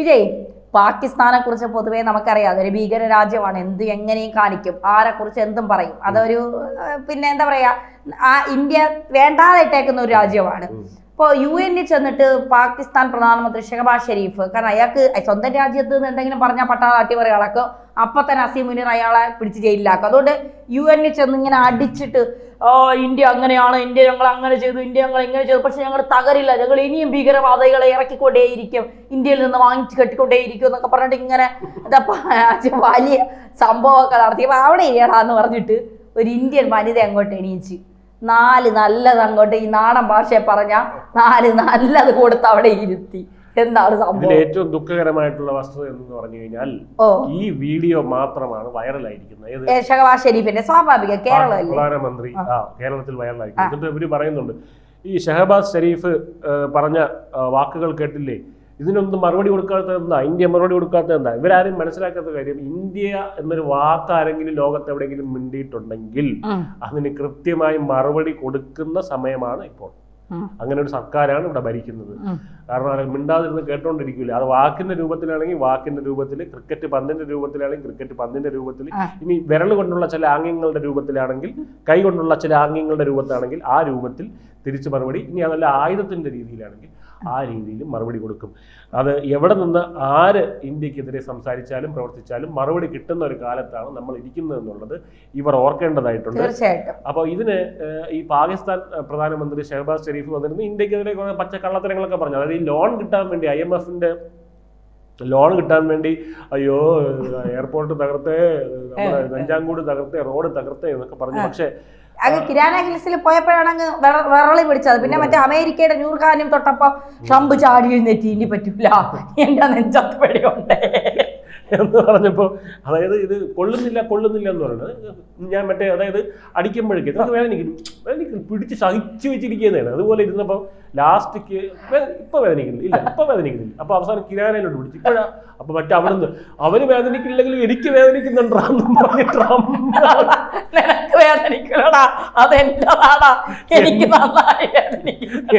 വിജയ്, പാകിസ്ഥാനെ കുറിച്ച് പൊതുവേ നമുക്കറിയാം, അതൊരു ഭീകര രാജ്യമാണ്. എങ്ങനെയും കാണിക്കും, ആരെ കുറിച്ച് എന്തും പറയും. അതൊരു പിന്നെ എന്താ പറയാ, ആ ഇന്ത്യ വേണ്ടാതിട്ടേക്കുന്ന ഒരു രാജ്യമാണ്. ഇപ്പോൾ UN ചെന്നിട്ട് പാകിസ്ഥാൻ പ്രധാനമന്ത്രി ഷഹബാസ് ഷെരീഫ്, കാരണം അയാൾക്ക് സ്വന്തം രാജ്യത്ത് നിന്ന് എന്തെങ്കിലും പറഞ്ഞാൽ പട്ടാള അട്ടിമറി കളക്കും, അപ്പം തന്നെ അസീം മുനീർ അയാളെ പിടിച്ച് ജയിലിലാക്കും. അതുകൊണ്ട് UN ചെന്ന് ഇങ്ങനെ അടിച്ചിട്ട് ഇന്ത്യ അങ്ങനെയാണ്, ഇന്ത്യ ഞങ്ങൾ അങ്ങനെ ചെയ്തു, ഇന്ത്യ ഞങ്ങൾ ഇങ്ങനെ ചെയ്തു, പക്ഷെ ഞങ്ങൾ തകരില്ല, ഞങ്ങൾ ഇനിയും ഭീകരവാദികളെ ഇറക്കിക്കൊണ്ടേയിരിക്കും, ഇന്ത്യയിൽ നിന്ന് വാങ്ങിച്ച് കെട്ടിക്കൊണ്ടേയിരിക്കും എന്നൊക്കെ പറഞ്ഞിട്ട് ഇങ്ങനെ വലിയ സംഭവമൊക്കെ നടത്തിയപ്പോൾ അവിടെ ഇരിയടാന്ന് പറഞ്ഞിട്ട് ഒരു ഇന്ത്യൻ വനിത അങ്ങോട്ട് എണീച്ച് 4 നല്ലത് അങ്ങോട്ട് ഈ നാടൻ ഭാഷയെ പറഞ്ഞ 4 നല്ലത് കൊടുത്ത് അവിടെ ഇരുത്തി. എന്താണ് സംഭവം? ഏറ്റവും ദുഃഖകരമായിട്ടുള്ള വസ്തുത എന്ന് പറഞ്ഞു കഴിഞ്ഞാൽ ഈ വീഡിയോ മാത്രമാണ് വൈറലായിരിക്കുന്നത്. ഷഹബാസ് ഷെരീഫിന്റെ സ്വാഭാവിക പ്രധാനമന്ത്രി കേരളത്തിൽ വൈറലായിരിക്കും. എന്നിട്ട് ഇവര് പറയുന്നുണ്ട്, ഈ ഷഹബാസ് ഷെരീഫ് പറഞ്ഞ വാക്കുകൾ കേട്ടില്ലേ, ഇതിനൊന്നും മറുപടി കൊടുക്കാത്തത് എന്താ, ഇന്ത്യ മറുപടി കൊടുക്കാത്തത് എന്താ? ഇവരാരും മനസ്സിലാക്കാത്ത കാര്യം, ഇന്ത്യ എന്നൊരു വാക്ക് ആരെങ്കിലും ലോകത്ത് എവിടെയെങ്കിലും മിണ്ടിയിട്ടുണ്ടെങ്കിൽ അതിന് കൃത്യമായി മറുപടി കൊടുക്കുന്ന സമയമാണ് ഇപ്പോൾ. അങ്ങനെ ഒരു സർക്കാരാണ് ഇവിടെ ഭരിക്കുന്നത്. കാരണം മിണ്ടാതിരുന്ന് കേട്ടോണ്ടിരിക്കില്ല. അത് വാക്കിന്റെ രൂപത്തിലാണെങ്കിൽ വാക്കിന്റെ രൂപത്തിൽ, ക്രിക്കറ്റ് പന്തിന്റെ രൂപത്തിലാണെങ്കിൽ ക്രിക്കറ്റ് പന്തിന്റെ രൂപത്തിൽ, ഇനി വിരൽ കൊണ്ടുള്ള ചില ആംഗ്യങ്ങളുടെ രൂപത്തിലാണെങ്കിൽ, കൈ കൊണ്ടുള്ള ചില ആംഗ്യങ്ങളുടെ രൂപത്തിലാണെങ്കിൽ ആ രൂപത്തിൽ തിരിച്ചു മറുപടി, ഇനി അതല്ല ആയുധത്തിന്റെ രീതിയിലാണെങ്കിൽ ആ രീതിയിൽ മറുപടി കൊടുക്കും. അത് എവിടെ നിന്ന് ആര് ഇന്ത്യക്കെതിരെ സംസാരിച്ചാലും പ്രവർത്തിച്ചാലും മറുപടി കിട്ടുന്ന ഒരു കാലത്താണ് നമ്മൾ ഇരിക്കുന്നത് എന്നുള്ളത് ഇവർ ഓർക്കേണ്ടതായിട്ടുണ്ട്. അപ്പോൾ ഇതിന് ഈ പാകിസ്ഥാൻ പ്രധാനമന്ത്രി ഷഹബാസ് ഷെരീഫ് വന്നിരുന്നു ഇന്ത്യക്കെതിരെ കുറെ പച്ച കള്ളത്തരങ്ങളൊക്കെ പറഞ്ഞു. അതായത് ഈ ലോൺ കിട്ടാൻ വേണ്ടി, IMFന്റെ ലോൺ കിട്ടാൻ വേണ്ടി, അയ്യോ എയർപോർട്ട് തകർത്തേ, നമ്മുടെ നെഞ്ചാങ്കൂട് തകർത്തേ, റോഡ് തകർത്തേ എന്നൊക്കെ പറഞ്ഞു. പക്ഷേ കിരാന ഹിൽസിൽ പോയപ്പോഴാണ് അങ്ങ് വിറളി പിടിച്ചത്. പിന്നെ മറ്റേ അമേരിക്കയുടെ ന്യൂർഖാനും തൊട്ടപ്പോ ട്രംപ് ചാടി എഴുന്നേറ്റ് ഇനി പറ്റൂല, എന്റെ നെഞ്ചത്ത് പേടിയുണ്ട് എന്ന് പറഞ്ഞപ്പോൾ, അതായത് ഇത് കൊള്ളുന്നില്ല എന്ന് പറയുന്നത് ഞാൻ മറ്റേ, അതായത് അടിക്കുമ്പോഴേക്ക് ഇതൊക്കെ വേദനിക്കും, പിടിച്ച് സഹിച്ചു വെച്ചിരിക്കുന്നതാണ്. അതുപോലെ ഇരുന്നപ്പോൾ ലാസ്റ്റിക്ക് ഇപ്പൊ വേദനിക്കുന്നില്ല, അപ്പൊ അവസാനം കിരാനയിലോട്ട് പിടിച്ചു ഇപ്പോഴാ. അപ്പൊ മറ്റേ അവിടുന്ന് അവന് വേദനിക്കില്ലെങ്കിലും എനിക്ക് വേദനിക്കുന്നുണ്ടാന്ന് പറഞ്ഞിട്ട്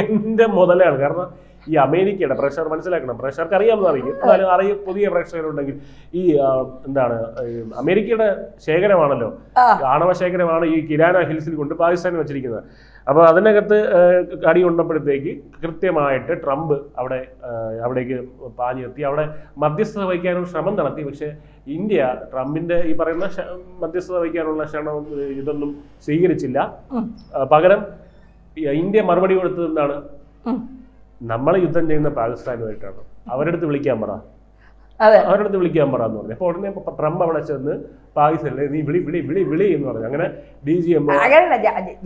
എന്റെ മുതലാണ്. കാരണം ഈ അമേരിക്കയുടെ പ്രഷർ മനസ്സിലാക്കണം, പ്രഷർക്ക് അറിയാമെന്ന് അറിയും, എന്നാലും പുതിയ പ്രേക്ഷകരുണ്ടെങ്കിൽ ഈ എന്താണ് അമേരിക്കയുടെ ശേഖരമാണല്ലോ, ആണവ ശേഖരമാണ് ഈ കിരാന ഹിൽസിൽ കൊണ്ട് പാകിസ്ഥാൻ വെച്ചിരിക്കുന്നത്. അപ്പോൾ അതിനകത്ത് അടി കൊണ്ടപ്പോഴത്തേക്ക് കൃത്യമായിട്ട് ട്രംപ് അവിടേക്ക് പാഞ്ഞെത്തി, അവിടെ മധ്യസ്ഥത വഹിക്കാനുള്ള ശ്രമം നടത്തി. പക്ഷെ ഇന്ത്യ ട്രംപിന്റെ ഈ പറയുന്ന മധ്യസ്ഥത വഹിക്കാനുള്ള ശ്രമം ഇതൊന്നും സ്വീകരിച്ചില്ല. പകരം ഇന്ത്യ മറുപടി കൊടുത്തത് എന്താണ്, നമ്മൾ യുദ്ധം ചെയ്യുന്ന പാകിസ്ഥാനുമായിട്ടാണ്, അവരടുത്ത് വിളിക്കാൻ പറ എന്ന് പറഞ്ഞു. അപ്പൊ ഉടനെ ട്രംപ് അവിടെ ചെന്ന് പാകിസ്ഥാനിലെ നീ വിളി എന്ന് പറഞ്ഞു. അങ്ങനെ DGM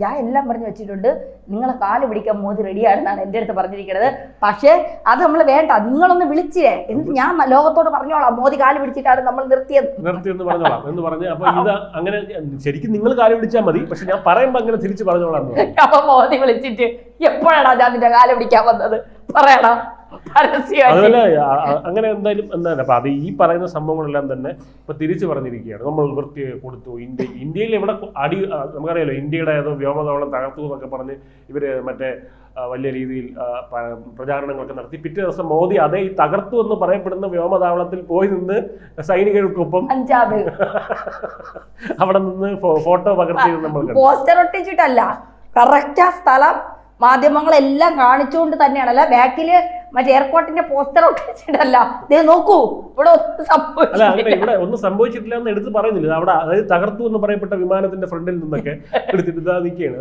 ഞാൻ എല്ലാം പറഞ്ഞു വെച്ചിട്ടുണ്ട്, നിങ്ങളെ കാല് പിടിക്കാൻ മോദി റെഡിയാണെന്നാണ് എൻ്റെ അടുത്ത് പറഞ്ഞിരിക്കുന്നത്. പക്ഷേ അത് നമ്മൾ വേണ്ട, നിങ്ങളൊന്ന് വിളിച്ചേ, ഞാൻ ലോകത്തോട് പറഞ്ഞോളാം മോദി കാല് പിടിച്ചിട്ടാണ് നമ്മൾ നിർത്തിയെന്ന് പറഞ്ഞോളാം എന്ന് പറഞ്ഞു. അപ്പൊ ഇത് അങ്ങനെ ശരിക്കും നിങ്ങൾ കാല് പിടിച്ചാൽ മതി, പക്ഷെ ഞാൻ പറയുമ്പോ അങ്ങനെ തിരിച്ചു പറഞ്ഞോളാം. അപ്പൊ മോദി വിളിച്ചിട്ട് എപ്പോഴാണ് ഞാൻ നിന്റെ കാല് പിടിക്കാൻ വന്നത് പറയണം. അതുപോലെ അങ്ങനെ എന്തായാലും എന്താണ്, അപ്പൊ അത് ഈ പറയുന്ന സംഭവങ്ങളെല്ലാം തന്നെ ഇപ്പൊ തിരിച്ചു പറഞ്ഞിരിക്കുകയാണ്. നമ്മൾ വൃത്തി കൊടുത്തു, ഇന്ത്യയിൽ എവിടെ അടി, നമുക്കറിയാലോ ഇന്ത്യയുടെ ഏതോ വ്യോമതാവളം തകർത്തു എന്നൊക്കെ പറഞ്ഞ് ഇവര് മറ്റേ വലിയ രീതിയിൽ പ്രചാരണങ്ങളൊക്കെ നടത്തി. പിറ്റേ ദിവസം മോദി അതേ ഈ തകർത്തു എന്ന് പറയപ്പെടുന്ന വ്യോമതാവളത്തിൽ പോയി നിന്ന് സൈനികർക്കൊപ്പം അവിടെ നിന്ന് ഫോട്ടോ പകർത്തിയത് നമ്മൾ പോസ്റ്റർ ഒട്ടിച്ചിട്ടല്ല, കറക്റ്റ് ആ സ്ഥലം മാധ്യമങ്ങളെല്ലാം കാണിച്ചുകൊണ്ട് തന്നെയാണല്ല, ബാക്കില് മറ്റേ എയർപോർട്ടിന്റെ പോസ്റ്റർ ഒട്ടിച്ചിട്ടല്ല, നോക്കൂ ഇവിടെ ഒന്നും സംഭവിച്ചിട്ടില്ല എന്ന് എടുത്ത് പറയുന്നില്ല. അവിടെ അതായത് തകർത്തു എന്ന് പറയപ്പെട്ട വിമാനത്തിന്റെ ഫ്രണ്ടിൽ നിന്നൊക്കെ എടുത്തിട്ട് ഇതാ നിൽക്കുകയാണ്.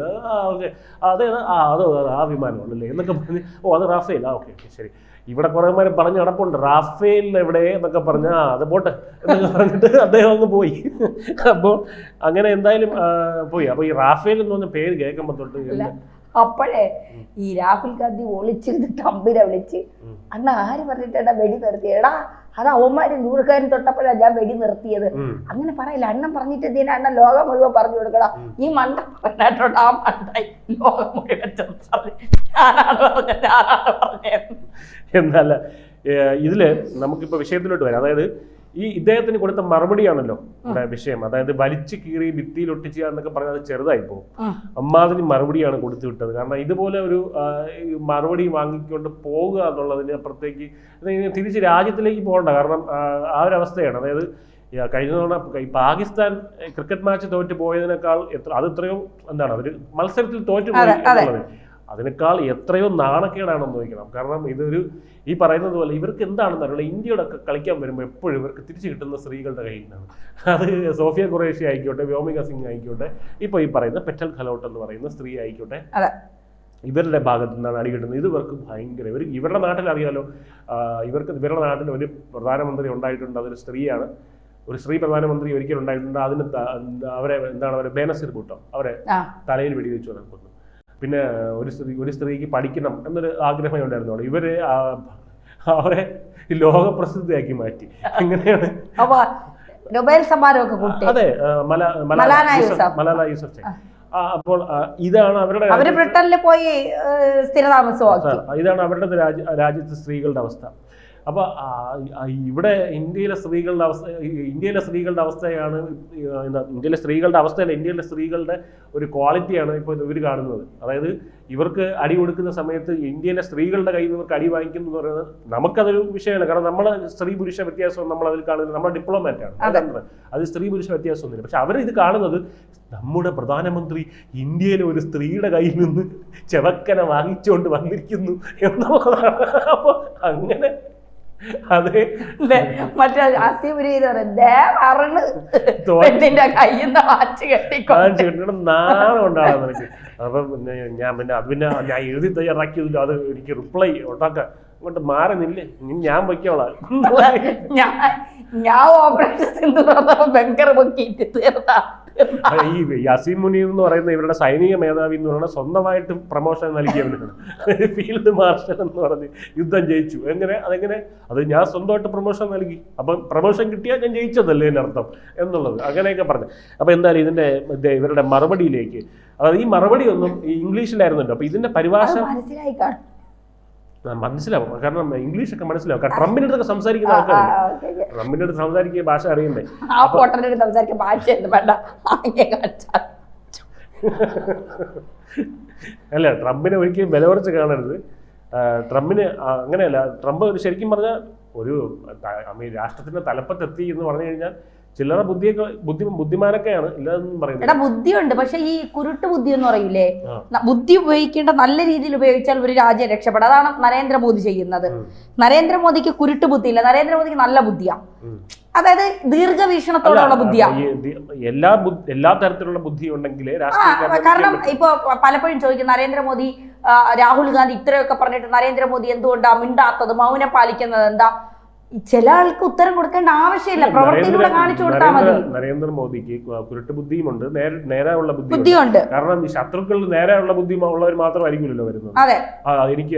ആ വിമാനമാണല്ലേ എന്നൊക്കെ പറഞ്ഞ്, അത് റാഫേൽ, ഓക്കെ ശരി. ഇവിടെ കുറെ പേര് പറഞ്ഞ് നടപ്പുണ്ട് റാഫേൽ എവിടെ എന്നൊക്കെ പറഞ്ഞ അത് പോട്ടെ എന്നൊക്കെ പറഞ്ഞിട്ട് അദ്ദേഹം അങ്ങ് പോയി. അപ്പോൾ അങ്ങനെ എന്തായാലും പോയി. അപ്പൊ ഈ റാഫേൽ എന്ന് പറഞ്ഞ പേര് കേൾക്കുമ്പോ തൊട്ട് അപ്പോഴേ ഈ രാഹുൽ ഗാന്ധി ഒളിച്ചിരുന്ന് ട്രംപിനെ വിളിച്ച്, അണ്ണ ആര് പറഞ്ഞിട്ടാ വെടി നിർത്തിയടാ, അത് അവന്മാര് നൂറുകാരൻ തൊട്ടപ്പോഴാണ് ഞാൻ വെടി നിർത്തിയത്. അങ്ങനെ പറയില്ല, അണ്ണൻ പറഞ്ഞിട്ട് എന്തിനാ അണ്ണൻ ലോകം മുഴുവൻ പറഞ്ഞു കൊടുക്കടാ, ഈ മണ്ട പറഞ്ഞിട്ടുണ്ട്, ആ മണ്ടായി ലോകം മുഴുവൻ എന്നല്ല ഇതില് നമുക്കിപ്പോ വിഷയത്തിലോട്ട് വരാം. അതായത് ഇദ്ദേഹത്തിന് കൊടുത്ത മറുപടിയാണല്ലോ ഇവിടെ വിഷയം. അതായത് വലിച്ചു കീറി ഭിത്തിയിൽ ഒട്ടിക്കുക എന്നൊക്കെ പറഞ്ഞാൽ അത് ചെറുതായി പോകും. അമ്മാതിരി മറുപടിയാണ് കൊടുത്തു വിട്ടത്. കാരണം ഇതുപോലെ ഒരു മറുപടി വാങ്ങിക്കൊണ്ട് പോകുക എന്നുള്ളതിന് അപ്പുറത്തേക്ക് തിരിച്ച് രാജ്യത്തിലേക്ക് പോകണ്ട. കാരണം ആ ഒരു അവസ്ഥയാണ്. അതായത് കഴിഞ്ഞ തവണ പാകിസ്ഥാൻ ക്രിക്കറ്റ് മാച്ച് തോറ്റു പോയതിനേക്കാൾ അത് എത്രയോ എന്താണ് ഒരു മത്സരത്തിൽ തോറ്റുപോയി എന്നുള്ളത് അതിനേക്കാൾ എത്രയോ നാണക്കേടാണെന്ന് ചോദിക്കണം. കാരണം ഇതൊരു ഈ പറയുന്നത് പോലെ ഇവർക്ക് എന്താണെന്ന് അറിയില്ല. ഇന്ത്യയുടെ ഒക്കെ കളിക്കാൻ വരുമ്പോൾ എപ്പോഴും ഇവർക്ക് തിരിച്ചു കിട്ടുന്ന സ്ത്രീകളുടെ കയ്യിൽ നിന്നാണ്. അത് സോഫിയ ഖുറേഷി ആയിക്കോട്ടെ, വ്യോമിക സിംഗ് ആയിക്കോട്ടെ, ഇപ്പോൾ ഈ പറയുന്ന പെറ്റൽ ഖലോട്ട് എന്ന് പറയുന്ന സ്ത്രീ ആയിക്കോട്ടെ, ഇവരുടെ ഭാഗത്തു നിന്നാണ് അടി കിട്ടുന്നത്. ഇത് ഇവർക്ക് ഭയങ്കര ഇവരുടെ നാട്ടിൽ അറിയാലോ, ഇവരുടെ നാട്ടിൽ ഒരു പ്രധാനമന്ത്രി ഉണ്ടായിട്ടുണ്ട്, അതൊരു സ്ത്രീയാണ്. ഒരു സ്ത്രീ പ്രധാനമന്ത്രി ഒരിക്കലും ഉണ്ടായിട്ടുണ്ട്. അതിന് അവരെ ബേനസീർ ഭൂട്ടോ അവരെ തലയിൽ വെടിവെച്ചു നടക്കുന്നു. പിന്നെ ഒരു സ്ത്രീക്ക് പഠിക്കണം എന്നൊരു ആഗ്രഹമേ ഉണ്ടായിരുന്നുള്ളൂ. ഇവര് അവരെ ലോകപ്രസിദ്ധിയാക്കി മാറ്റി. എങ്ങനെയാണ് നൊബേൽ സമ്മാനമൊക്കെ അതെ, മലാല യൂസഫ്. അപ്പോൾ ഇതാണ് അവരുടെ ബ്രിട്ടനിൽ പോയി സ്ഥിരതാമസമാക്കി. ഇതാണ് അവരുടെ രാജ്യത്തെ സ്ത്രീകളുടെ അവസ്ഥ. അപ്പൊ ഇവിടെ ഇന്ത്യയിലെ സ്ത്രീകളുടെ അവസ്ഥയാണ് ഇന്ത്യയിലെ സ്ത്രീകളുടെ ഒരു ക്വാളിറ്റിയാണ് ഇപ്പോൾ ഇവർ കാണുന്നത്. അതായത് ഇവർക്ക് അടി കൊടുക്കുന്ന സമയത്ത് ഇന്ത്യയിലെ സ്ത്രീകളുടെ കയ്യിൽ നിന്ന് ഇവർക്ക് അടി വാങ്ങിക്കുന്നു എന്ന് പറയുന്നത് നമുക്കതൊരു വിഷയമാണ്. കാരണം നമ്മളെ സ്ത്രീ പുരുഷ വ്യത്യാസം നമ്മൾ അതിൽ കാണുന്നത് നമ്മുടെ ഡിപ്ലോമാറ്റാണ്. അത് സ്ത്രീ പുരുഷ വ്യത്യാസമൊന്നുമില്ല. പക്ഷെ അവർ ഇത് കാണുന്നത് നമ്മുടെ പ്രധാനമന്ത്രി ഇന്ത്യയിലെ ഒരു സ്ത്രീയുടെ കയ്യിൽ നിന്ന് ചെവക്കന വാങ്ങിച്ചുകൊണ്ട് വന്നിരിക്കുന്നു എന്നുള്ളതാണ്. അപ്പൊ അങ്ങനെ അതെ മറ്റേ നാണം ഉണ്ടാകാൻ നിനക്ക്. അപ്പൊ ഞാൻ എഴുതി തയ്യാറാക്കിയതില്ല, അത് എനിക്ക് റിപ്ലൈ ഉണ്ടാക്കാം, അങ്ങോട്ട് മാറുന്നില്ലേ, ഞാൻ വയ്ക്കോളാം. ഞാൻ ഓപ്പറേഷൻ ഭയങ്കര ഈ യാസീൻ മുനീർ എന്ന് പറയുന്ന ഇവരുടെ സൈനിക മേധാവി എന്ന് പറയുന്നത് സ്വന്തമായിട്ട് പ്രൊമോഷൻ നൽകിയവനാണ്. ഫീൽഡ് മാർഷൽ എന്ന് പറഞ്ഞ് യുദ്ധം ജയിച്ചു. അതെങ്ങനെ അത് ഞാൻ സ്വന്തമായിട്ട് പ്രൊമോഷൻ നൽകി, അപ്പം പ്രൊമോഷൻ കിട്ടിയാൽ ഞാൻ ജയിച്ചതല്ലേ എന്നർത്ഥം എന്നുള്ളത് അങ്ങനെയൊക്കെ പറഞ്ഞു. അപ്പൊ എന്തായാലും ഇവരുടെ മറുപടിയിലേക്ക്, അതായത് ഈ മറുപടി ഒന്നും ഇംഗ്ലീഷിലായിരുന്നല്ലോ. അപ്പൊ ഇതിന്റെ പരിഭാഷ മനസ്സിലാവും. കാരണം ഇംഗ്ലീഷ് ഒക്കെ മനസ്സിലാവും. കാരണം ട്രംപിന്റെ അടുത്തൊക്കെ സംസാരിക്കുന്ന ആൾക്കാരുണ്ട്. ട്രംപിന്റെ അടുത്ത് സംസാരിക്കുക ഭാഷ അറിയണ്ടേ. അല്ല, ട്രംപിനെ ഒരിക്കലും വില കുറച്ച് കാണരുത്. ട്രംപിന് അങ്ങനെയല്ല. ട്രംപ് ശരിക്കും പറഞ്ഞാൽ ഒരു രാഷ്ട്രത്തിന്റെ തലപ്പത്തെത്തി എന്ന് പറഞ്ഞു കഴിഞ്ഞാൽ ചില്ലറ ബുദ്ധിമാനൊക്കെയാണ്, ഇല്ലാതെന്നും പറയുന്നത്. ബുദ്ധിയുണ്ട്, പക്ഷെ ഈ കുരുട്ട് ബുദ്ധി എന്ന് പറയൂലേ, ബുദ്ധി ഉപയോഗിക്കേണ്ട നല്ല രീതിയിൽ ഉപയോഗിച്ചാൽ ഒരു രാജ്യം രക്ഷപ്പെടും. അതാണ് നരേന്ദ്രമോദി ചെയ്യുന്നത്. നരേന്ദ്രമോദിക്ക് കുരുട്ട് ബുദ്ധിയില്ല, നരേന്ദ്രമോദിക്ക് നല്ല ബുദ്ധിയാണ്. അതായത് ദീർഘവീക്ഷണത്തോടുള്ള ബുദ്ധിയാണ്. എല്ലാ തരത്തിലുള്ള ബുദ്ധി ഉണ്ടെങ്കിൽ. കാരണം ഇപ്പൊ പലപ്പോഴും ചോദിക്കും നരേന്ദ്രമോദി, രാഹുൽ ഗാന്ധി ഇത്രയൊക്കെ പറഞ്ഞിട്ട് നരേന്ദ്രമോദി എന്തുകൊണ്ടാ മിണ്ടാത്തത്, മൗനം പാലിക്കുന്നത് എന്താ? ചില ആൾക്ക് ഉത്തരം കൊടുക്കേണ്ട ആവശ്യമില്ല, പ്രവൃത്തിയിലൂടെ കാണിച്ചു കൊടുത്താൽ മതി. നരേന്ദ്രമോദിക്ക് കുരുട്ട് ബുദ്ധിയുമുണ്ട്, നേരെയുള്ള ബുദ്ധിയുണ്ട്. കാരണം ഈ ശത്രുക്കൾ നേരെയുള്ള ബുദ്ധി ഉള്ളവർ മാത്രമായിരിക്കുമല്ലോ വരുന്നത്. എനിക്ക്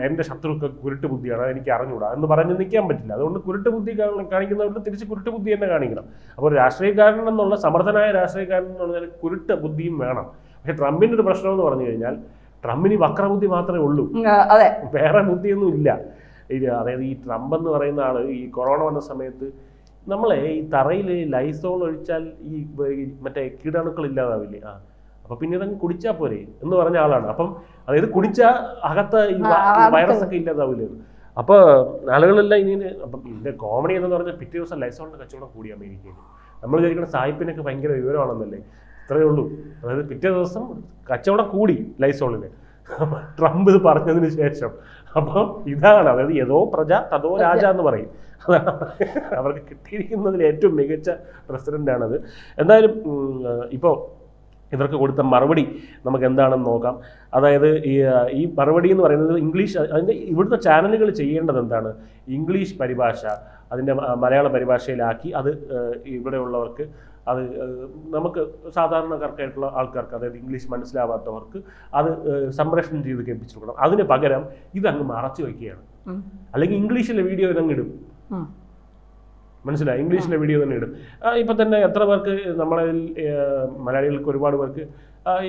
എന്റെ ശത്രുക്കൾ കുരുട്ട് ബുദ്ധിയാണ്, എനിക്ക് അറിഞ്ഞൂടാ എന്ന് പറഞ്ഞ് നിൽക്കാൻ പറ്റില്ല. അതുകൊണ്ട് കുരുട്ട് ബുദ്ധി കാണിക്കുന്നവർക്ക് തിരിച്ച് കുരുട്ട് ബുദ്ധി തന്നെ കാണിക്കണം. അപ്പോൾ രാഷ്ട്രീയക്കാരൻ എന്നുള്ള സമർത്ഥനായ രാഷ്ട്രീയക്കാരൻ എന്നുള്ള കുരുട്ട് ബുദ്ധിയും വേണം. പക്ഷെ ട്രംപിന്റെ ഒരു പ്രശ്നം എന്ന് പറഞ്ഞു കഴിഞ്ഞാൽ ട്രംപിന് വക്രബുദ്ധി മാത്രമേ ഉള്ളൂ, വേറെ ബുദ്ധിയൊന്നും ഇല്ല. അതായത് ഈ ട്രംപ് എന്ന് പറയുന്ന ആള് ഈ കൊറോണ വന്ന സമയത്ത് നമ്മളെ ഈ തറയിൽ ലൈസോൾ ഒഴിച്ചാൽ ഈ മറ്റേ കീടാണുക്കൾ ഇല്ലാതാവില്ലേ, അപ്പൊ പിന്നെ ഇതങ്ങ് കുടിച്ചാൽ പോരെ എന്ന് പറഞ്ഞ ആളാണ്. അപ്പം അതായത് കുടിച്ചാൽ അകത്ത് ഈ വൈറസ് ഒക്കെ ഇല്ലാതാവില്ലേ. അപ്പൊ ആളുകളെല്ലാം ഇങ്ങനെ. അപ്പം ഇതിന്റെ കോമഡി എന്ന് പറഞ്ഞാൽ പിറ്റേ ദിവസം ലൈസോളിന്റെ കച്ചവടം കൂടി അമേരിക്കയിൽ. നമ്മൾ വിചാരിക്കണം സായിപ്പിനൊക്കെ ഭയങ്കര വിവരമാണെന്നല്ലേ, ഇത്രയേ ഉള്ളൂ. അതായത് പിറ്റേ ദിവസം കച്ചവടം കൂടി ലൈസോളിന്, ട്രംപ് ഇത് പറഞ്ഞതിന് ശേഷം. അപ്പം ഇതാണ്, അതായത് ഏതോ പ്രജ തതോ രാജ എന്ന് പറയും. അതാണ് അവർക്ക് കിട്ടിയിരിക്കുന്നതിൽ ഏറ്റവും മികച്ച പ്രസിഡന്റാണത്. എന്തായാലും ഇപ്പോൾ ഇവർക്ക് കൊടുത്ത മറുപടി നമുക്ക് എന്താണെന്ന് നോക്കാം. അതായത് ഈ മറുപടി എന്ന് പറയുന്നത് ഇംഗ്ലീഷ്, അതിൻ്റെ ഇവിടുത്തെ ചാനലുകൾ ചെയ്യേണ്ടത് എന്താണ്, ഇംഗ്ലീഷ് പരിഭാഷ അതിൻ്റെ മലയാള പരിഭാഷയിലാക്കി അത് ഇവിടെയുള്ളവർക്ക്, അത് നമുക്ക് സാധാരണക്കാർക്കായിട്ടുള്ള ആൾക്കാർക്ക്, അതായത് ഇംഗ്ലീഷ് മനസ്സിലാവാത്തവർക്ക് അത് സംപ്രേഷണം ചെയ്ത് കേൾപ്പിച്ചു കൊടുക്കണം. അതിന് പകരം ഇതങ്ങ് മറച്ചു വയ്ക്കുകയാണ്. അല്ലെങ്കിൽ ഇംഗ്ലീഷിലെ വീഡിയോ ഇതങ്ങ് ഇടും, മനസ്സിലായി, ഇംഗ്ലീഷിലെ വീഡിയോ തന്നെ ഇടും. ഇപ്പം തന്നെ എത്ര പേർക്ക് നമ്മളതിൽ മലയാളികൾക്ക് ഒരുപാട് പേർക്ക്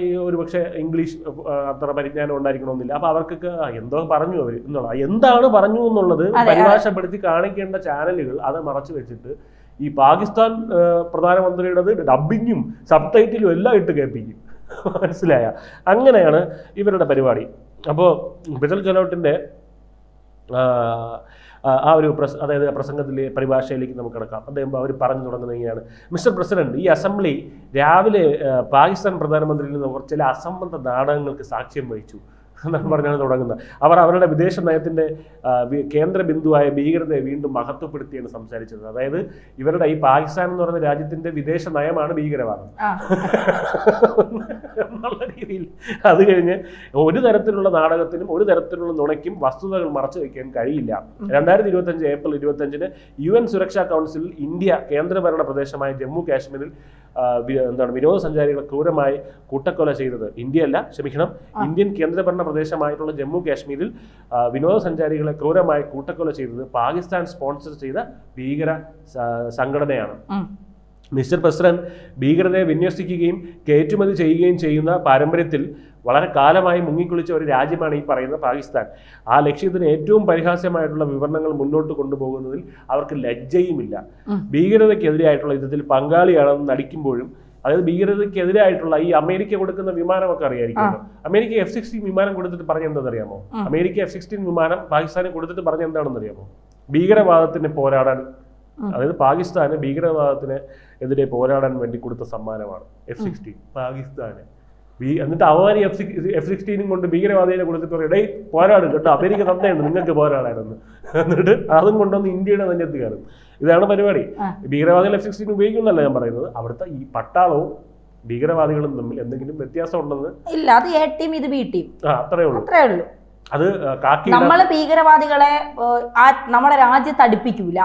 ഈ ഒരു പക്ഷേ ഇംഗ്ലീഷ് അത്ര പരിജ്ഞാനം ഉണ്ടായിരിക്കണമെന്നില്ല. അപ്പൊ അവർക്കൊക്കെ എന്തോ പറഞ്ഞു അവർ എന്നുള്ള, എന്താണ് പറഞ്ഞു എന്നുള്ളത് പരിഭാഷപ്പെടുത്തി കാണിക്കേണ്ട ചാനലുകൾ അത് മറച്ചു വെച്ചിട്ട് ഈ പാകിസ്ഥാൻ പ്രധാനമന്ത്രിയുടേത് ഡബിങ്ങും സബ് ടൈറ്റിലും എല്ലാം ഇട്ട് കേൾപ്പിക്കും. മനസ്സിലായ? അങ്ങനെയാണ് ഇവരുടെ പരിപാടി. അപ്പോൾ ബിജൽ ജലോട്ടിൻ്റെ ആ ഒരു അതായത് പ്രസംഗത്തിലെ പരിഭാഷയിലേക്ക് നമുക്ക് കിടക്കാം. അദ്ദേഹം അവർ പറഞ്ഞു തുടങ്ങുന്നത് ഇങ്ങനെയാണ്: മിസ്റ്റർ പ്രസിഡന്റ്, ഈ അസംബ്ലി രാവിലെ പാകിസ്ഥാൻ പ്രധാനമന്ത്രിയിൽ നിന്ന് ചില അസംബന്ധ നാടകങ്ങൾക്ക് സാക്ഷ്യം വഹിച്ചു എന്നാണ് പറഞ്ഞാണ് തുടങ്ങുന്നത്. അവർ അവരുടെ വിദേശ നയത്തിൻ്റെ കേന്ദ്ര ബിന്ദുവായ ഭീകരതയെ വീണ്ടും മഹത്വപ്പെടുത്തിയാണ് സംസാരിച്ചത്. അതായത് ഇവരുടെ ഈ പാകിസ്ഥാൻ എന്ന് പറയുന്ന രാജ്യത്തിൻ്റെ വിദേശ നയമാണ് ഭീകരവാദം എന്നുള്ള രീതിയിൽ. അത് കഴിഞ്ഞ് ഒരു തരത്തിലുള്ള നാടകത്തിനും ഒരു തരത്തിലുള്ള നുണയ്ക്കും വസ്തുതകൾ മറച്ചു വയ്ക്കാൻ കഴിയില്ല. 2025 ഏപ്രിൽ 25 UN സുരക്ഷാ കൗൺസിൽ ഇന്ത്യ കേന്ദ്രഭരണ പ്രദേശമായ ജമ്മു കാശ്മീരിൽ വിനോദസഞ്ചാരികളെ ക്രൂരമായി കൂട്ടക്കൊല ചെയ്തത് ഇന്ത്യൻ കേന്ദ്രഭരണ പ്രദേശമായിട്ടുള്ള ജമ്മു കാശ്മീരിൽ വിനോദസഞ്ചാരികളെ ക്രൂരമായി കൂട്ടക്കൊല ചെയ്തത് പാകിസ്ഥാൻ സ്പോൺസർ ചെയ്ത ഭീകര സംഘടനയാണ്. മിസ്റ്റർ പ്രസിഡന്റ്, ഭീകരതയെ വിന്യസിക്കുകയും കയറ്റുമതി ചെയ്യുകയും ചെയ്യുന്ന പാരമ്പര്യത്തിൽ വളരെ കാലമായി മുങ്ങിക്കുളിച്ച ഒരു രാജ്യമാണ് ഈ പറയുന്ന പാകിസ്ഥാൻ. ആ ലക്ഷ്യത്തിന് ഏറ്റവും പരിഹാസ്യമായിട്ടുള്ള വിവരണങ്ങൾ മുന്നോട്ട് കൊണ്ടുപോകുന്നതിൽ അവർക്ക് ലജ്ജയുമില്ല. ഭീകരതയ്ക്കെതിരായിട്ടുള്ള യുദ്ധത്തിൽ പങ്കാളിയാണെന്ന് നടിക്കുമ്പോഴും, അതായത് ഭീകരതയ്ക്കെതിരായിട്ടുള്ള ഈ അമേരിക്ക കൊടുക്കുന്ന വിമാനമൊക്കെ അറിയാമായിരിക്കുമല്ലോ. അമേരിക്ക F-16 വിമാനം കൊടുത്തിട്ട് പറഞ്ഞ എന്താണെന്നറിയാമോ? അമേരിക്ക F-16 വിമാനം പാകിസ്ഥാന് കൊടുത്തിട്ട് പറഞ്ഞ എന്താണെന്നറിയാമോ? ഭീകരവാദത്തിന് പോരാടാൻ, അതായത് പാകിസ്ഥാന് ഭീകരവാദത്തിന് എതിരെ പോരാടാൻ വേണ്ടി കൊടുത്ത സമ്മാനമാണ് F-16 പാകിസ്ഥാന്. എന്നിട്ട് അവര് F-16 കൊണ്ട് ഭീകരവാദികളെ കൊടുത്തിട്ട് പറയും, ഇടയിൽ പോരാടും കേട്ടോ, അമേരിക്ക തന്നെയുണ്ട് നിങ്ങൾക്ക് പോരാടാനെന്ന്. എന്നിട്ട് അതും കൊണ്ടുവന്ന് ഇന്ത്യയുടെ നെഞ്ചത്ത് കയറും. ഇതാണ് പരിപാടി. ഭീകരവാദികൾ F-16 ഉപയോഗിക്കുന്നല്ല ഞാൻ പറയുന്നത്. അവിടുത്തെ ഈ പട്ടാളവും ഭീകരവാദികളും തമ്മിൽ എന്തെങ്കിലും വ്യത്യാസം ഉണ്ടെന്ന് ഇല്ല. അത് A ടീം, ഇത് B ടീം, അത്രേ ഉള്ളൂ. അത് നമ്മള് ഭീകരവാദികളെ നമ്മുടെ രാജ്യത്ത് അടുപ്പിക്കൂല.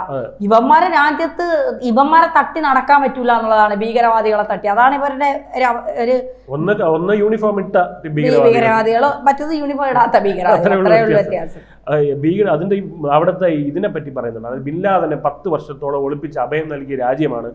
ഇവന്മാരെ തട്ടി നടക്കാൻ പറ്റൂല എന്നുള്ളതാണ് ഭീകരവാദികളെ തട്ടി. അതാണ് ഇവരുടെ ഒന്ന് യൂണിഫോം ഇട്ട ഭീകരവാദികളോ മറ്റത് യൂണിഫോം ഇടാത്ത ഭീകരവാദികൾ. വ്യത്യാസം അതിന്റെ അവിടുത്തെ ഇതിനെ പറ്റി പറയുന്നുണ്ട്. അത് ബിൻ ലാദനെ 10 വർഷത്തോളം ഒളിപ്പിച്ച് അഭയം നൽകിയ രാജ്യമാണ്.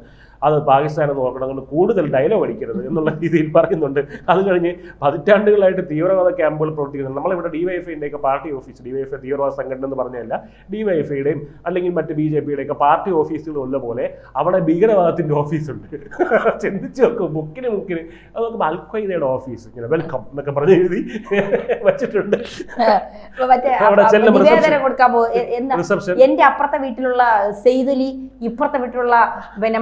അത് പാകിസ്ഥാനെ നോക്കണം, അതുകൊണ്ട് കൂടുതൽ ഡയലോഗ് അടിക്കരുത് എന്നുള്ള രീതിയിൽ പറയുന്നുണ്ട്. അത് കഴിഞ്ഞ് പതിറ്റാണ്ടുകളായിട്ട് തീവ്രവാദ ക്യാമ്പുകൾ പ്രവർത്തിക്കുന്നുണ്ട്. നമ്മളിവിടെ DYFIയുടെയൊക്കെ പാർട്ടി ഓഫീസ്, DYFI തീവ്രവാദ സംഘടന എന്ന് പറഞ്ഞല്ല, DYFIയുടെയും അല്ലെങ്കിൽ മറ്റ് BJPയുടെയൊക്കെ പാർട്ടി ഓഫീസുകൾ ഉള്ള പോലെ അവിടെ ഭീകരവാദത്തിന്റെ ഓഫീസുണ്ട്. ചിന്തിച്ച് നോക്കും, മുക്കിന് അത് നോക്കുമ്പോൾ അൽഖ്വയ്ദയുടെ ഓഫീസ് ഇങ്ങനെ വെൽക്കം എന്നൊക്കെ പറഞ്ഞ് എഴുതി വെച്ചിട്ടുണ്ട്. എന്റെ അപ്പുറത്തെ വീട്ടിലുള്ള സെയ്ദലി, ഇപ്പുറത്തെ വീട്ടിലുള്ള പിന്നെ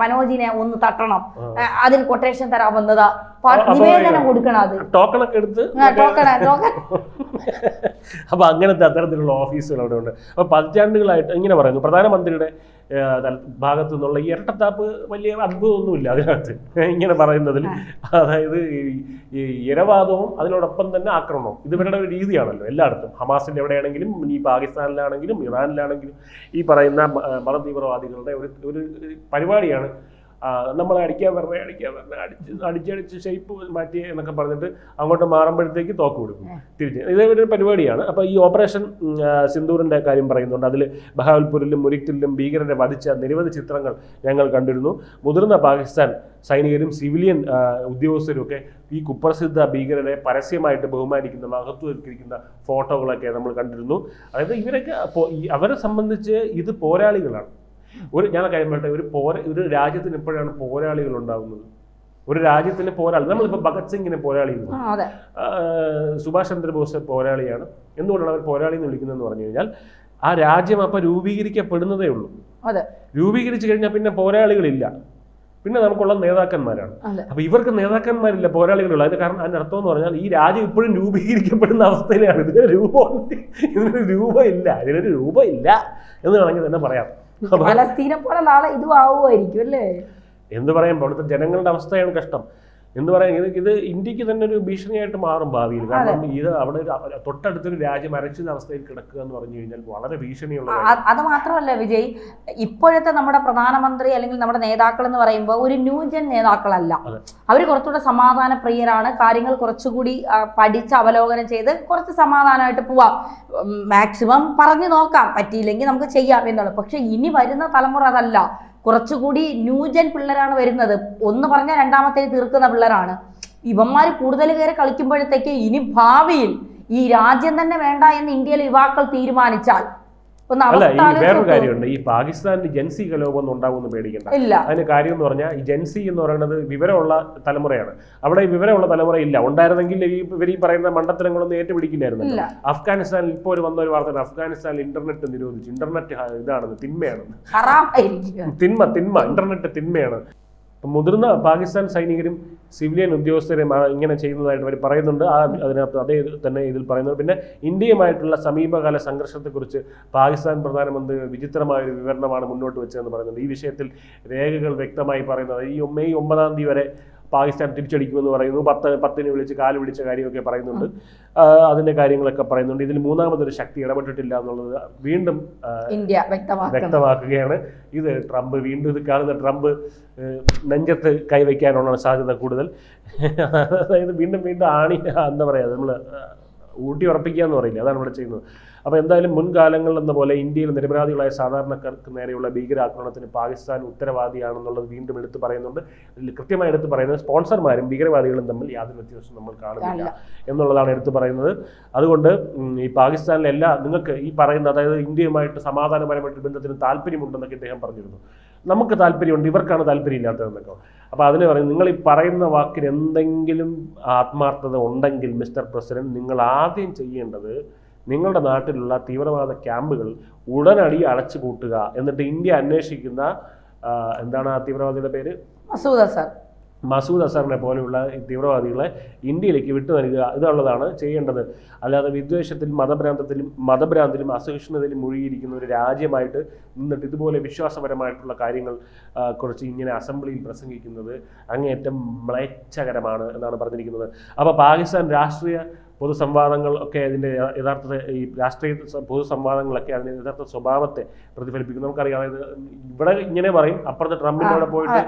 മനോജിനെ ഒന്ന് തട്ടണം, അതിന് കൊട്ടേഷൻ തരാൻ വന്നതാ, നിവേദനം കൊടുക്കണം, അത് ടോക്കണൊക്കെ എടുത്ത് ടോക്കൺ. അപ്പൊ അങ്ങനത്തെ അത്തരത്തിലുള്ള ഓഫീസുകൾ അവിടെ ഉണ്ട്. അപ്പൊ പതിറ്റാണ്ടുകളായിട്ട് ഇങ്ങനെ പറയുന്നു. പ്രധാനമന്ത്രിയുടെ ഭാഗത്തു നിന്നുള്ള ഈ ഇരട്ടത്താപ്പ് വലിയ അത്ഭുതമൊന്നുമില്ല അതിനകത്ത് ഇങ്ങനെ പറയുന്നതിൽ. അതായത് ഈ ഇരവാദവും അതിനോടൊപ്പം തന്നെ ആക്രമണവും ഇത് ഇവരുടെ ഒരു രീതിയാണല്ലോ എല്ലായിടത്തും. ഹമാസിന്റെ എവിടെയാണെങ്കിലും, ഈ പാകിസ്ഥാനിലാണെങ്കിലും, ഇറാനിലാണെങ്കിലും ഈ പറയുന്ന മതതീവ്രവാദികളുടെ ഒരു പരിപാടിയാണ്. നമ്മളെ അടിക്കാൻ പറഞ്ഞ അടിച്ചടിച്ച് ഷേപ്പ് മാറ്റി എന്നൊക്കെ പറഞ്ഞിട്ട് അങ്ങോട്ട് മാറുമ്പോഴത്തേക്ക് തോക്ക് കൊടുക്കും തിരിച്ച്. ഇതേപോലെ ഒരു പരിപാടിയാണ്. അപ്പോൾ ഈ ഓപ്പറേഷൻ സിന്ദൂറിൻ്റെ കാര്യം പറയുന്നുണ്ട്. അതിൽ ബഹാവൽപൂരിലും മുരിക്കിലും ഭീകരരെ വധിച്ച നിരവധി ചിത്രങ്ങൾ ഞങ്ങൾ കണ്ടിരുന്നു. മുതിർന്ന പാകിസ്ഥാൻ സൈനികരും സിവിലിയൻ ഉദ്യോഗസ്ഥരും ഒക്കെ ഈ കുപ്രസിദ്ധ ഭീകരരെ പരസ്യമായിട്ട് ബഹുമാനിക്കുന്ന, മഹത്വവൽക്കരിക്കുന്ന ഫോട്ടോകളൊക്കെ നമ്മൾ കണ്ടിരുന്നു. അതായത് ഇവരൊക്കെ അവരെ സംബന്ധിച്ച് ഇത് പോരാളികളാണ്. ഞാൻ കാര്യം പറയട്ടെ, ഒരു രാജ്യത്തിന് എപ്പോഴാണ് പോരാളികൾ ഉണ്ടാകുന്നത്? ഒരു രാജ്യത്തിന് പോരാളി, നമ്മളിപ്പോൾ ഭഗത് സിംഗിനെ പോരാളി, സുഭാഷ് ചന്ദ്രബോസ് പോരാളിയാണ്. എന്തുകൊണ്ടാണ് അവർ പോരാളി എന്ന് വിളിക്കുന്നതെന്ന് പറഞ്ഞു കഴിഞ്ഞാൽ ആ രാജ്യം അപ്പം രൂപീകരിക്കപ്പെടുന്നതേ ഉള്ളൂ. രൂപീകരിച്ചു കഴിഞ്ഞാൽ പിന്നെ പോരാളികളില്ല, പിന്നെ നമുക്കുള്ള നേതാക്കന്മാരാണ്. അപ്പൊ ഇവർക്ക് നേതാക്കന്മാരില്ല, പോരാളികളുള്ള. അതിന്റെ കാരണം, അതിന്റെ അർത്ഥം എന്ന് പറഞ്ഞാൽ ഈ രാജ്യം ഇപ്പോഴും രൂപീകരിക്കപ്പെടുന്ന അവസ്ഥയിലാണ്. ഇതിനൊരു രൂപം ഇല്ല എന്ന് വേണമെങ്കിൽ തന്നെ പറയാം. പലസ്തീനെ പോലെ നാളെ ഇതും ആവുമായിരിക്കും അല്ലേ എന്ന് പറയുമ്പോൾ അവിടുത്തെ ജനങ്ങളുടെ അവസ്ഥയാണ് കഷ്ടം. എന്ന് പറയാൻ ഇത് ഇന്ത്യക്ക് തന്നെ ഒരു ഭീഷണിയായിട്ട് മാറും ഭാവിയിൽ. കാരണം ഇത് അവിടെ തൊട്ടടുത്തൊരു രാജ്യം അരക്ഷിത അവസ്ഥയിൽ കിടക്കുക എന്ന് പറഞ്ഞു കഴിഞ്ഞാൽ വളരെ ഭീഷണിയുള്ള. അത് മാത്രമല്ല വിജയ്, ഇപ്പോഴത്തെ നമ്മുടെ പ്രധാനമന്ത്രി അല്ലെങ്കിൽ നമ്മുടെ നേതാക്കൾ എന്ന് പറയുമ്പോൾ ഒരു ന്യൂജൻ നേതാക്കളല്ല. അവർ കുറച്ചുകൂടെ സമാധാന പ്രിയരാണ്. കാര്യങ്ങൾ കുറച്ചുകൂടി പഠിച്ച് അവലോകനം ചെയ്ത് കുറച്ച് സമാധാനമായിട്ട് പോവാം, മാക്സിമം പറഞ്ഞു നോക്കാം, പറ്റിയില്ലെങ്കിൽ നമുക്ക് ചെയ്യാം എന്നുള്ളത്. പക്ഷെ ഇനി വരുന്ന തലമുറ അതല്ല. കുറച്ചുകൂടി ന്യൂജൻ പിള്ളേരാണ് വരുന്നത്. ഒന്ന് പറഞ്ഞാൽ രണ്ടാമത്തെ തീർക്കുന്ന പിള്ളേരാണ്. ഇവന്മാർ കൂടുതൽ കയറി കളിക്കുമ്പോഴത്തേക്ക് ഇനി ഭാവിയിൽ ഈ രാജ്യം തന്നെ വേണ്ട എന്ന് ഇന്ത്യയിലെ യുവാക്കൾ തീരുമാനിച്ചാൽ ഒന്ന് അല്ല ഈ അവസ്ഥ വേറൊരു കാര്യമുണ്ട്, ഈ പാകിസ്ഥാനിൽ ജൻസി കലോപൊന്നും ഉണ്ടാവുമെന്ന് പേടിക്കണ്ട. ഇല്ല. അതിന് കാര്യം എന്ന് പറഞ്ഞാൽ ഈ ജൻസി എന്ന് പറയുന്നത് വിവരമുള്ള തലമുറയാണ്. അവിടെ ഈ വിവരമുള്ള തലമുറ ഇല്ല. ഉണ്ടായിരുന്നെങ്കിൽ ഇവർ ഈ പറയുന്ന മണ്ടത്തരങ്ങളൊന്നും ഏറ്റുപിടിക്കില്ലായിരുന്നു. അഫ്ഗാനിസ്ഥാനിൽ ഇപ്പോൾ വന്ന ഒരു വാർത്ത, അഫ്ഗാനിസ്ഥാനിൽ ഇന്റർനെറ്റ് നിരോധിച്ചു. ഇന്റർനെറ്റ് ഇതാണെന്ന്, തിന്മയാണെന്ന്. തിന്മ ഇന്റർനെറ്റ് തിന്മയാണ്. മുതിർന്ന പാകിസ്ഥാൻ സൈനികരും സിവിലിയൻ ഉദ്യോഗസ്ഥരും ഇങ്ങനെ ചെയ്യുന്നതായിട്ട് അവർ പറയുന്നുണ്ട്. അതിനകത്ത് അതേ തന്നെ ഇതിൽ പറയുന്നത്. പിന്നെ ഇന്ത്യയുമായിട്ടുള്ള സമീപകാല സംഘർഷത്തെക്കുറിച്ച് പാകിസ്ഥാൻ പ്രധാനമന്ത്രി വിചിത്രമായൊരു വിവരണമാണ് മുന്നോട്ട് വെച്ചതെന്ന് പറയുന്നുണ്ട്. ഈ വിഷയത്തിൽ രേഖകൾ വ്യക്തമായി പറയുന്നത് ഈ മെയ് 9 വരെ പാകിസ്ഥാൻ തിരിച്ചടിക്കുമെന്ന് പറയുന്നു. 10 വിളിച്ച് കാല് പിടിച്ച കാര്യമൊക്കെ പറയുന്നുണ്ട്. അതിന്റെ കാര്യങ്ങളൊക്കെ പറയുന്നുണ്ട്. ഇതിൽ മൂന്നാമതൊരു ശക്തി ഇടപെട്ടിട്ടില്ല എന്നുള്ളത് വീണ്ടും ഇന്ത്യ വ്യക്തമാക്കുകയാണ്. ഇത് ട്രംപ് വീണ്ടും ഇത് കാണുന്ന ട്രംപ് നെഞ്ചത്ത് കൈവയ്ക്കാനുള്ള സാധ്യത കൂടുതൽ. അതായത് വീണ്ടും എന്താ പറയുക, നമ്മൾ ഊട്ടി ഉറപ്പിക്കുക എന്ന് പറയില്ല, അതാണ് ഇവിടെ ചെയ്യുന്നത്. അപ്പോൾ എന്തായാലും മുൻകാലങ്ങളിൽ എന്ന പോലെ ഇന്ത്യയിൽ നിരപരാധികളായ സാധാരണക്കാർക്ക് നേരെയുള്ള ഭീകരാക്രമണത്തിന് പാകിസ്ഥാൻ ഉത്തരവാദിയാണെന്നുള്ളത് വീണ്ടും എടുത്തു പറയുന്നുണ്ട്. ഇതിൽ കൃത്യമായി എടുത്തു പറയുന്നത് സ്പോൺസർമാരും ഭീകരവാദികളും തമ്മിൽ യാതൊരു വ്യത്യാസവും നമ്മൾ കാണുന്നില്ല എന്നുള്ളതാണ് എടുത്തു പറയുന്നത്. അതുകൊണ്ട് ഈ പാകിസ്ഥാനിലെ നിങ്ങൾക്ക് ഈ പറയുന്ന, അതായത് ഇന്ത്യയുമായിട്ട് സമാധാനപരമായിട്ട് ബന്ധത്തിന് താല്പര്യമുണ്ടെന്നൊക്കെ ഇദ്ദേഹം പറഞ്ഞിരുന്നു. നമുക്ക് താല്പര്യമുണ്ട്, ഇവർക്കാണ് താല്പര്യമില്ലാത്തതെന്നൊക്കെ. അപ്പോൾ അതിന് പറയും, നിങ്ങൾ ഈ പറയുന്ന വാക്കിന് എന്തെങ്കിലും ആത്മാർത്ഥത ഉണ്ടെങ്കിൽ മിസ്റ്റർ പ്രസിഡന്റ്, നിങ്ങൾ ആദ്യം ചെയ്യേണ്ടത് നിങ്ങളുടെ നാട്ടിലുള്ള തീവ്രവാദ ക്യാമ്പുകൾ ഉടനടി അടച്ചുപൂട്ടുക. എന്നിട്ട് ഇന്ത്യ അന്വേഷിക്കുന്ന എന്താണ് ആ തീവ്രവാദിയുടെ പേര്, മസൂദ് അസറിനെ പോലെയുള്ള തീവ്രവാദികളെ ഇന്ത്യയിലേക്ക് വിട്ടു നൽകുക. ഇതുള്ളതാണ് ചെയ്യേണ്ടത്. അല്ലാതെ വിദ്വേഷത്തിലും മതഭ്രാന്തിലും അസഹിഷ്ണുതയിലും മുഴുകിയിരിക്കുന്ന ഒരു രാജ്യമായിട്ട് നിന്നിട്ട് ഇതുപോലെ വിശ്വാസപരമായിട്ടുള്ള കാര്യങ്ങൾ കുറിച്ച് ഇങ്ങനെ അസംബ്ലിയിൽ പ്രസംഗിക്കുന്നത് അങ്ങേയറ്റം മ്ലേച്ഛകരമാണ് എന്നാണ് പറഞ്ഞിരിക്കുന്നത്. അപ്പോൾ പാകിസ്ഥാൻ രാഷ്ട്രീയ പൊതുസംവാദങ്ങൾ ഒക്കെ അതിൻ്റെ യഥാർത്ഥ ഈ രാഷ്ട്രീയ പൊതുസംവാദങ്ങളൊക്കെ അതിൻ്റെ യഥാർത്ഥ സ്വഭാവത്തെ പ്രതിഫലിപ്പിക്കും. നമുക്കറിയാം, അതായത് ഇവിടെ ഇങ്ങനെ പറയും, അപ്പുറത്തെ ട്രംപിൻ്റെ അവിടെ പോയിട്ട്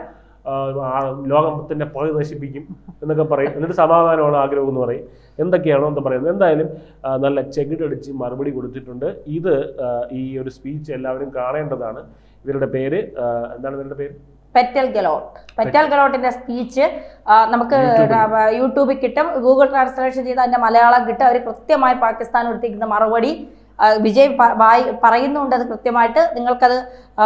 ലോകത്തിന്റെ പകുതി നശിപ്പിക്കും എന്നൊക്കെ പറയും. എന്നിട്ട് സമാധാനമാണ് ആഗ്രഹം എന്ന് പറയും. എന്തൊക്കെയാണോ എന്ന് പറയുന്നത്. എന്തായാലും നല്ല ചെകിടടിച്ച് മറുപടി കൊടുത്തിട്ടുണ്ട്. ഇത് ഈ ഒരു സ്പീച്ച് എല്ലാവരും കാണേണ്ടതാണ്. ഇവരുടെ പേര് എന്താണ്? ഇവരുടെ പേര് പെറ്റൽ ഗലോട്ടിന്റെ സ്പീച്ച് നമുക്ക് യൂട്യൂബിൽ കിട്ടും. ഗൂഗിൾ ട്രാൻസ്ലേഷൻ ചെയ്ത് അതിന്റെ മലയാളം കിട്ടും. അവർ കൃത്യമായി പാകിസ്ഥാൻ കൊടുത്തിരിക്കുന്ന മറുപടി വിജയ് പറയുന്നുണ്ട്. അത് കൃത്യമായിട്ട് നിങ്ങൾക്കത്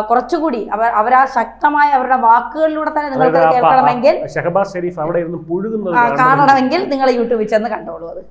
കുറച്ചുകൂടി അവരാ ശക്തമായ അവരുടെ വാക്കുകളിലൂടെ തന്നെ നിങ്ങൾക്ക് കേൾക്കണമെങ്കിൽ, ഷഹബാസ് ഷെരീഫ് അവിടെ ഇരുന്ന് പുഴുകുന്നത് കാണണമെങ്കിൽ നിങ്ങൾ യൂട്യൂബിൽ ചെന്ന് കണ്ടോളൂ. അത്